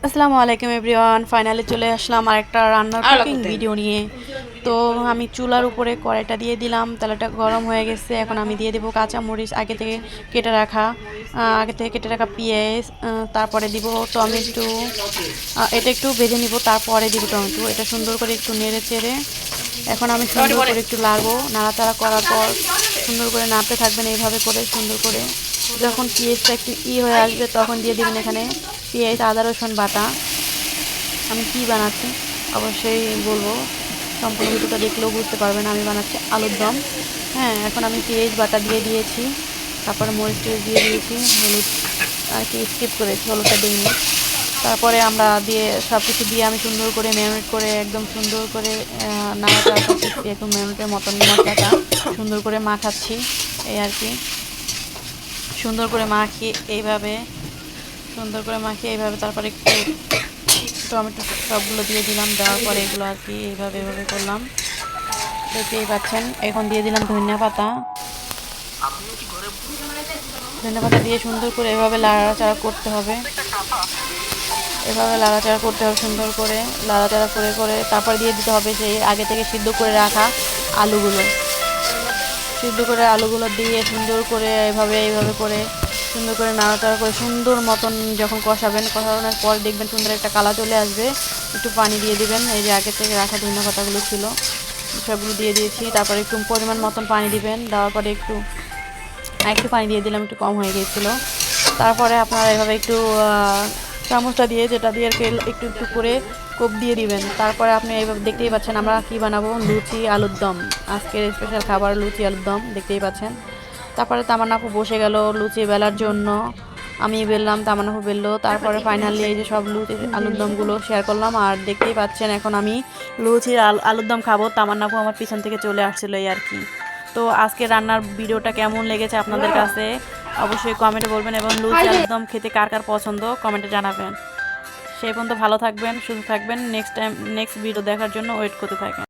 আসসালামু আলাইকুম everyone, finally চলে আসলাম আরেকটা রান্নার কুকিং ভিডিও নিয়ে। তো আমি চুলার উপরে কড়াইটা দিয়ে দিলাম, তেলটা গরম হয়ে গেছে। এখন আমি দিয়ে দেবো কাঁচামরিচ, আগে থেকে কেটে রাখা পেঁয়াজ, তারপরে দিব টমেটো। এটা একটু ভেজে নিব, তারপরে দিব টমেটো। এটা সুন্দর করে একটু নেড়ে চেড়ে এখন আমি সুন্দর করে একটু নাড়বো। নাড়াচাড়া করার পর সুন্দর করে নাড়তে থাকবেন এইভাবে করে সুন্দর করে। যখন পেঁয়াজটা একটু হয়ে আসবে তখন দিয়ে দিবেন এখানে পেঁয়াজ, আদা, রসুন বাটা। আমি কি বানাচ্ছি অবশ্যই বলবো, সম্পূর্ণ ভিডিওটা দেখলেও বুঝতে পারবেন আমি বানাচ্ছি আলুর দম। হ্যাঁ, এখন আমি পেঁয়াজ বাটা দিয়ে দিয়েছি, তারপরে মরিচ টরিচ দিয়ে দিয়েছি, হলুদ আর কি স্কিপ করেছি, হলুদটা দিইনি। তারপরে আমরা দিয়ে সব কিছু দিয়ে আমি সুন্দর করে ম্যারিনেট করে একদম সুন্দর করে নাড়াচাড়া করতেছি, একদম ম্যারিনেটের মতন মশলাটা সুন্দর করে মাখাচ্ছি। এই আর কি সুন্দর করে মাখিয়ে এইভাবে তারপরে একটু টমেটো সবগুলো দিয়ে দিলাম। দেওয়ার পরে এগুলো আর কি এইভাবে করলাম, দেখতেই পাচ্ছেন। এখন দিয়ে দিলাম ধনিয়া পাতা দিয়ে সুন্দর করে এভাবে লাড়াচাড়া করতে হবে। সুন্দর করে লাড়াচাড়া করে তারপর দিয়ে দিতে হবে সেই আগে থেকে সিদ্ধ করে রাখা আলুগুলো দিয়ে সুন্দর করে এইভাবে করে সুন্দর করে নাড়াচাড়া করে সুন্দর মতন যখন কষানোর পর দেখবেন সুন্দর একটা কালার চলে আসবে। একটু পানি দিয়ে দিবেন, এই যে আগে থেকে রাখা ধনিয়া পাতাগুলো ছিল সবগুলো দিয়ে দিয়েছি। তারপরে একটু পরিমাণ মতন পানি দিবেন, দেওয়ার পরে একটু পানি দিয়ে দিলাম, একটু কম হয়ে গিয়েছিলো। তারপরে আপনারা এভাবে একটু চামচটা দিয়ে যেটা দিয়ে আর কি একটু একটু করে কোপ দিয়ে দিবেন। তারপরে আপনি এইভাবে দেখতেই পাচ্ছেন আমরা কি বানাবো, লুচি আলুর দম। আজকের স্পেশাল খাবার লুচি আলুর দম, দেখতেই পাচ্ছেন। তারপরে তামান্না আপু বসে গেল লুচি বেলার জন্য, আমি বেললাম, তামান্না আপু বেললো। তারপরে ফাইনালি এই যে সব লুচি আলুর দমগুলো শেয়ার করলাম। আর দেখতেই পাচ্ছেন এখন আমি লুচির আলুর দম খাবো। তামান্না আপু আমার পিছন থেকে চলে আসছিলো, এই আর কি। তো আজকে রান্নার ভিডিওটা কেমন লেগেছে আপনাদের কাছে অবশ্যই কমেন্টে বলবেন, এবং লুচি আলুর দম খেতে কার কার পছন্দ কমেন্টে জানাবেন। সেই পর্যন্ত ভালো থাকবেন, সুস্থ থাকবেন। নেক্সট ভিডিও দেখার জন্য ওয়েট করতে থাকেন।